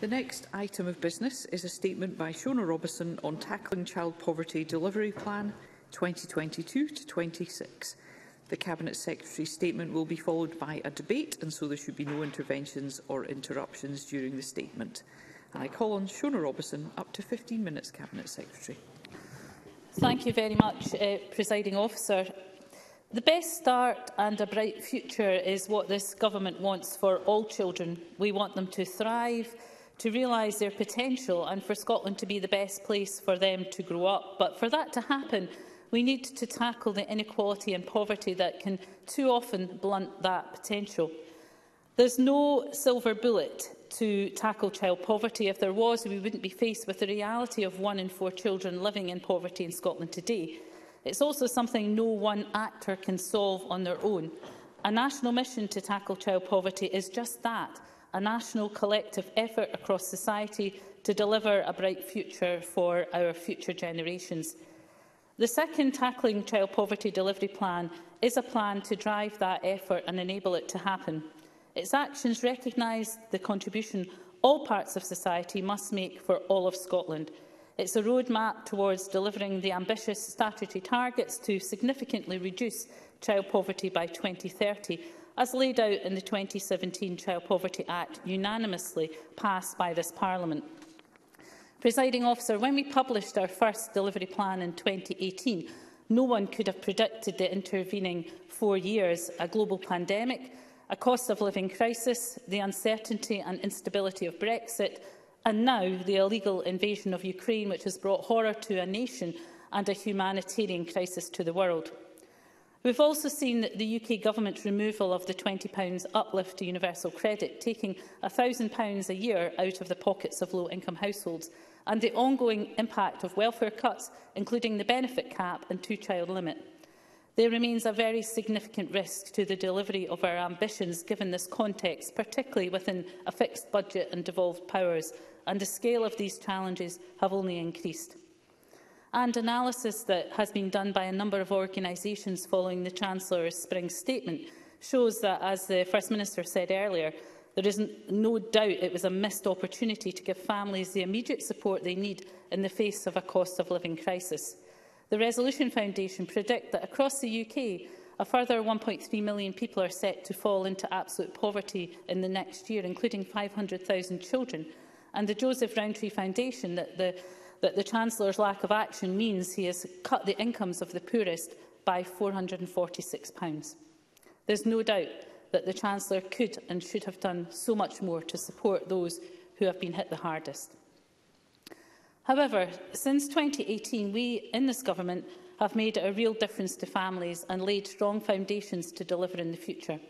The next item of business is a statement by Shona Robertson on tackling child poverty delivery plan 2022 to 26. The Cabinet Secretary's statement will be followed by a debate, and so there should be no interventions or interruptions during the statement. And I call on Shona Robertson. Up to 15 minutes, Cabinet Secretary. Thank you very much, Presiding Officer. The best start and a bright future is what this government wants for all children. We want them to thrive, to realise their potential, and for Scotland to be the best place for them to grow up. But for that to happen, we need to tackle the inequality and poverty that can too often blunt that potential. There's no silver bullet to tackle child poverty. If there was, we wouldn't be faced with the reality of 1 in 4 children living in poverty in Scotland today. It's also something no one actor can solve on their own. A national mission to tackle child poverty is just that, a national collective effort across society to deliver a bright future for our future generations. The second Tackling Child Poverty Delivery Plan is a plan to drive that effort and enable it to happen. Its actions recognise the contribution all parts of society must make for all of Scotland. It's a roadmap towards delivering the ambitious statutory targets to significantly reduce child poverty by 2030, as laid out in the 2017 Child Poverty Act, unanimously passed by this Parliament. Presiding Officer, when we published our first delivery plan in 2018, no one could have predicted the intervening 4 years, a global pandemic, a cost of living crisis, the uncertainty and instability of Brexit, and now the illegal invasion of Ukraine, which has brought horror to a nation and a humanitarian crisis to the world. We've also seen the UK Government's removal of the £20 uplift to universal credit, taking £1,000 a year out of the pockets of low-income households, and the ongoing impact of welfare cuts, including the benefit cap and 2-child limit. There remains a very significant risk to the delivery of our ambitions given this context, particularly within a fixed budget and devolved powers, and the scale of these challenges have only increased. And analysis that has been done by a number of organisations following the Chancellor's spring statement shows that, as the First Minister said earlier, there is no doubt it was a missed opportunity to give families the immediate support they need in the face of a cost of living crisis. The Resolution Foundation predict that across the UK, a further 1.3 million people are set to fall into absolute poverty in the next year, including 500,000 children. And the Joseph Rowntree Foundation that the Chancellor's lack of action means he has cut the incomes of the poorest by £446. There's no doubt that the Chancellor could and should have done so much more to support those who have been hit the hardest. However, since 2018, we in this government have made a real difference to families and laid strong foundations to deliver in the future.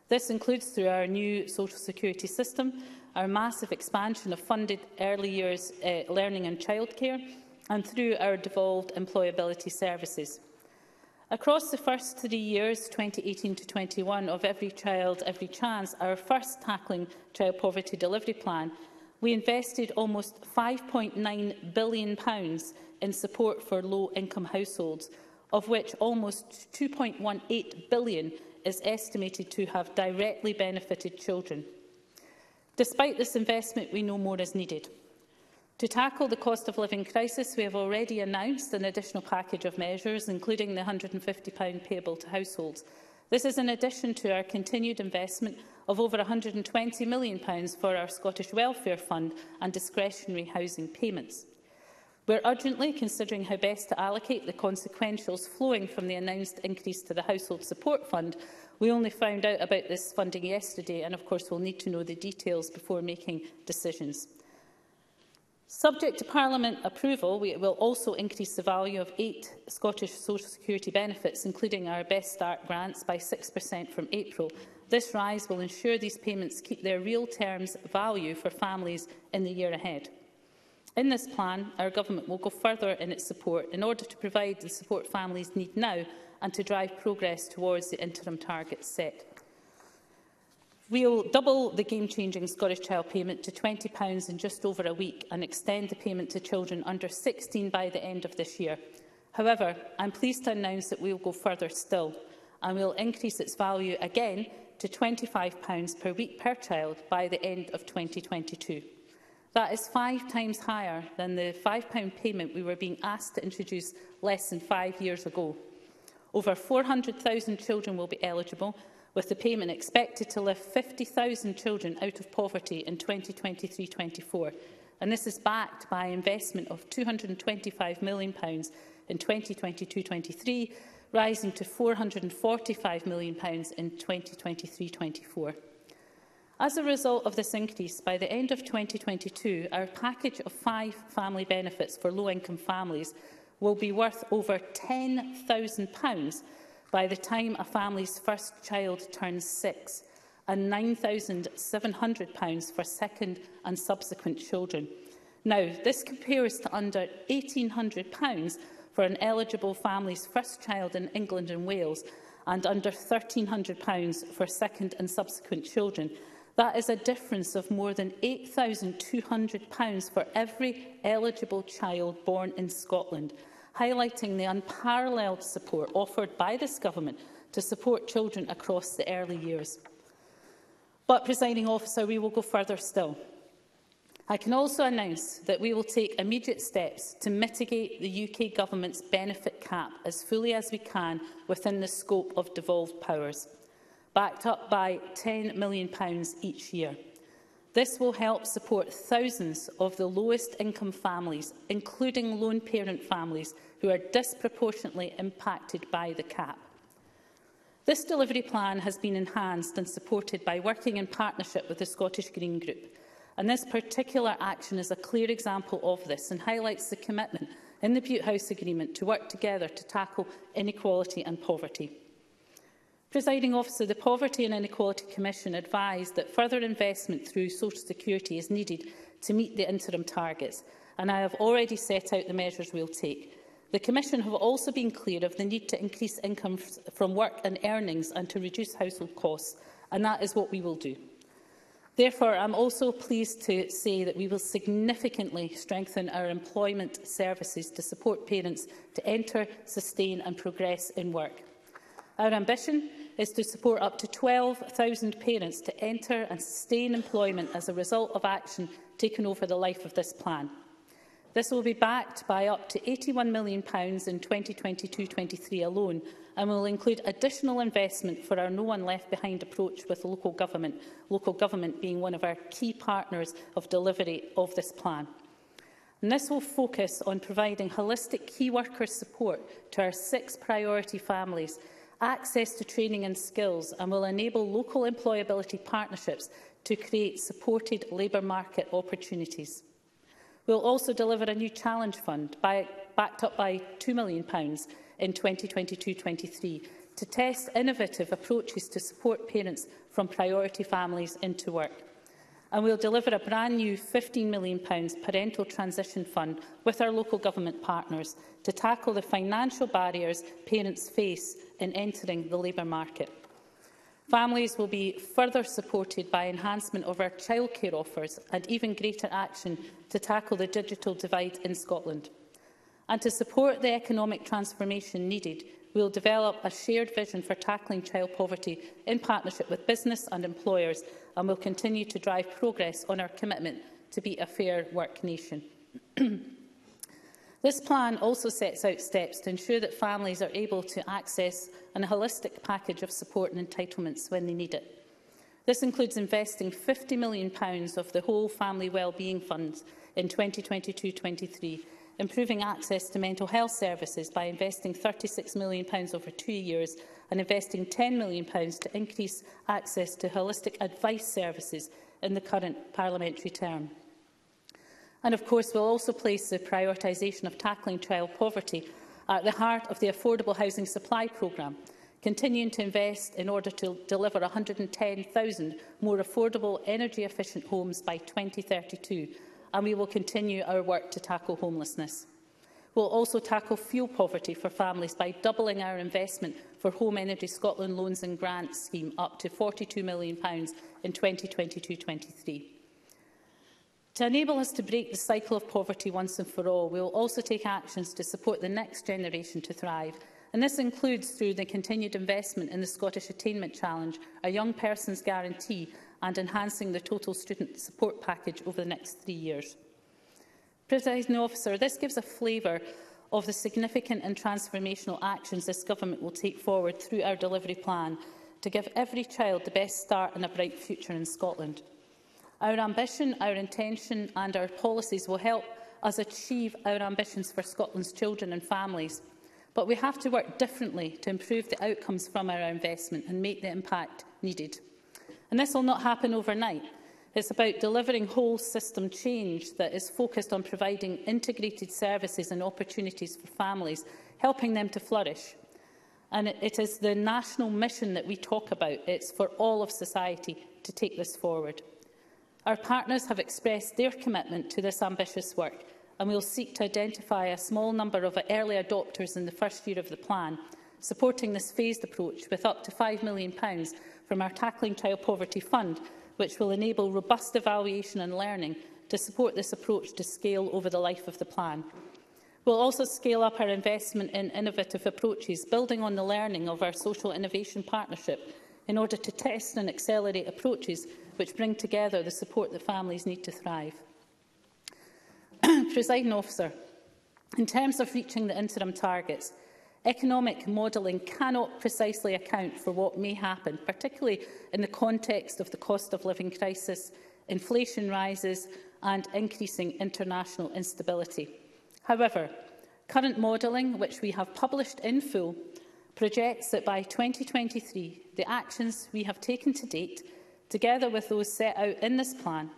This includes through our new social security system, our massive expansion of funded early years learning and childcare, and through our devolved employability services. Across the first 3 years, 2018 to 21, of Every Child, Every Chance, our first Tackling Child Poverty Delivery Plan, we invested almost £5.9 billion in support for low-income households, of which almost £2.18 billion is estimated to have directly benefited children. Despite this investment, we know more is needed. To tackle the cost of living crisis, we have already announced an additional package of measures, including the £150 payable to households. This is in addition to our continued investment of over £120 million for our Scottish Welfare Fund and discretionary housing payments. We're urgently considering how best to allocate the consequentials flowing from the announced increase to the Household Support Fund. We only found out about this funding yesterday, and of course we'll need to know the details before making decisions. Subject to Parliament approval, we will also increase the value of 8 Scottish social security benefits, including our Best Start grants, by 6% from April. This rise will ensure these payments keep their real terms value for families in the year ahead. In this plan, our government will go further in its support in order to provide the support families need now and to drive progress towards the interim targets set. We will double the game-changing Scottish Child Payment to £20 in just over a week and extend the payment to children under 16 by the end of this year. However, I'm pleased to announce that we will go further still, and we will increase its value again to £25 per week per child by the end of 2022. That is 5 times higher than the £5 payment we were being asked to introduce less than 5 years ago. Over 400,000 children will be eligible, with the payment expected to lift 50,000 children out of poverty in 2023-24. And this is backed by an investment of £225 million in 2022-23, rising to £445 million in 2023-24. As a result of this increase, by the end of 2022, our package of 5 family benefits for low-income families will be worth over £10,000 by the time a family's first child turns 6, and £9,700 for second and subsequent children. Now, this compares to under £1,800 for an eligible family's first child in England and Wales, and under £1,300 for second and subsequent children. That is a difference of more than £8,200 for every eligible child born in Scotland, highlighting the unparalleled support offered by this government to support children across the early years. But, Presiding Officer, we will go further still. I can also announce that we will take immediate steps to mitigate the UK Government's benefit cap as fully as we can within the scope of devolved powers, backed up by £10 million each year. This will help support thousands of the lowest income families, including lone parent families, who are disproportionately impacted by the cap. This delivery plan has been enhanced and supported by working in partnership with the Scottish Green Group. And this particular action is a clear example of this and highlights the commitment in the Bute House Agreement to work together to tackle inequality and poverty. Presiding Officer, the Poverty and Inequality Commission advised that further investment through Social Security is needed to meet the interim targets, and I have already set out the measures we will take. The Commission have also been clear of the need to increase income from work and earnings and to reduce household costs, and that is what we will do. Therefore, I am also pleased to say that we will significantly strengthen our employment services to support parents to enter, sustain and progress in work. Our ambition is to support up to 12,000 parents to enter and sustain employment as a result of action taken over the life of this plan. This will be backed by up to £81 million in 2022-23 alone, and will include additional investment for our No One Left Behind approach with local government being one of our key partners of delivery of this plan. And this will focus on providing holistic key worker support to our 6 priority families, access to training and skills, and will enable local employability partnerships to create supported labour market opportunities. We will also deliver a new challenge fund backed up by £2 million in 2022-23 to test innovative approaches to support parents from priority families into work. And we will deliver a brand new £15 million parental transition fund with our local government partners to tackle the financial barriers parents face in entering the labour market. Families will be further supported by enhancement of our childcare offers and even greater action to tackle the digital divide in Scotland. And to support the economic transformation needed, we will develop a shared vision for tackling child poverty in partnership with business and employers, and will continue to drive progress on our commitment to be a fair work nation. This plan also sets out steps to ensure that families are able to access a holistic package of support and entitlements when they need it. This includes investing £50 million of the whole family wellbeing funds in 2022-23, improving access to mental health services by investing £36 million over 2 years, and investing £10 million to increase access to holistic advice services in the current parliamentary term. And of course, we will also place the prioritisation of tackling child poverty at the heart of the Affordable Housing Supply Programme, continuing to invest in order to deliver 110,000 more affordable, energy-efficient homes by 2032, and we will continue our work to tackle homelessness. We will also tackle fuel poverty for families by doubling our investment for Home Energy Scotland Loans and Grants scheme up to £42 million in 2022-23. To enable us to break the cycle of poverty once and for all, we will also take actions to support the next generation to thrive. And this includes through the continued investment in the Scottish Attainment Challenge, a Young Person's Guarantee and enhancing the total student support package over the next 3 years. Presiding Officer, this gives a flavour of the significant and transformational actions this Government will take forward through our delivery plan to give every child the best start and a bright future in Scotland. Our ambition, our intention and our policies will help us achieve our ambitions for Scotland's children and families, but we have to work differently to improve the outcomes from our investment and make the impact needed. And this will not happen overnight. It's about delivering whole system change that is focused on providing integrated services and opportunities for families, helping them to flourish. And it is the national mission that we talk about. It's for all of society to take this forward. Our partners have expressed their commitment to this ambitious work, and we will seek to identify a small number of early adopters in the first year of the plan, supporting this phased approach with up to £5 million from our Tackling Child Poverty Fund, which will enable robust evaluation and learning to support this approach to scale over the life of the plan. We will also scale up our investment in innovative approaches, building on the learning of our Social Innovation Partnership, in order to test and accelerate approaches which bring together the support that families need to thrive. Presiding Officer, in terms of reaching the interim targets, economic modelling cannot precisely account for what may happen, particularly in the context of the cost of living crisis, inflation rises and increasing international instability. However, current modelling, which we have published in full, projects that by 2023, the actions we have taken to date, together with those set out in this plan,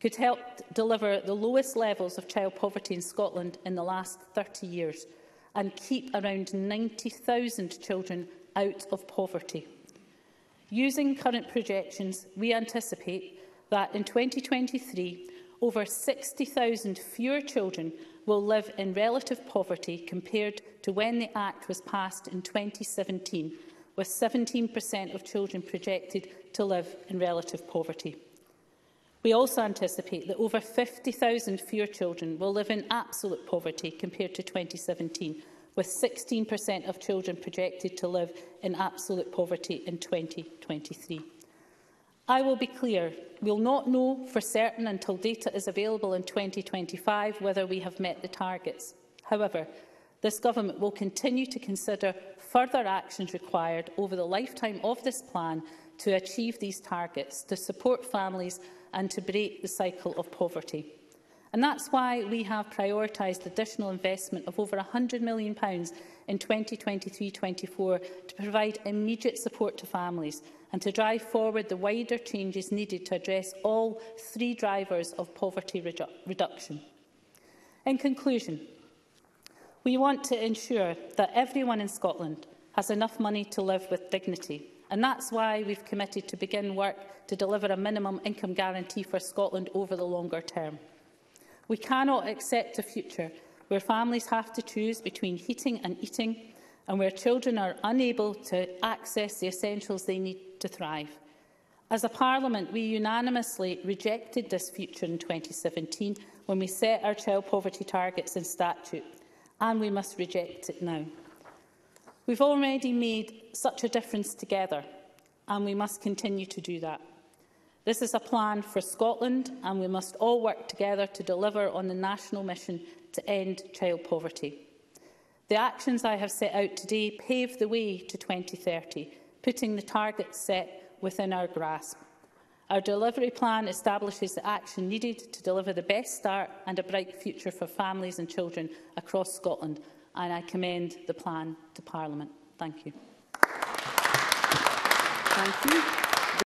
could help deliver the lowest levels of child poverty in Scotland in the last 30 years and keep around 90,000 children out of poverty. Using current projections, we anticipate that in 2023, over 60,000 fewer children will live in relative poverty compared to when the Act was passed in 2017, with 17% of children projected to live in relative poverty. We also anticipate that over 50,000 fewer children will live in absolute poverty compared to 2017, with 16% of children projected to live in absolute poverty in 2023. I will be clear, we will not know for certain until data is available in 2025 whether we have met the targets. However, this Government will continue to consider further actions required over the lifetime of this plan to achieve these targets, to support families and to break the cycle of poverty. And that's why we have prioritised additional investment of over £100 million in 2023-24 to provide immediate support to families and to drive forward the wider changes needed to address all three drivers of poverty reduction. In conclusion, we want to ensure that everyone in Scotland has enough money to live with dignity, and that's why we've committed to begin work to deliver a minimum income guarantee for Scotland over the longer term. We cannot accept a future where families have to choose between heating and eating, and where children are unable to access the essentials they need to thrive. As a Parliament, we unanimously rejected this future in 2017 when we set our child poverty targets in statute, and we must reject it now. We've already made such a difference together, and we must continue to do that. This is a plan for Scotland, and we must all work together to deliver on the national mission to end child poverty. The actions I have set out today pave the way to 2030, putting the targets set within our grasp. Our delivery plan establishes the action needed to deliver the best start and a bright future for families and children across Scotland, and I commend the plan to Parliament. Thank you. Thank you.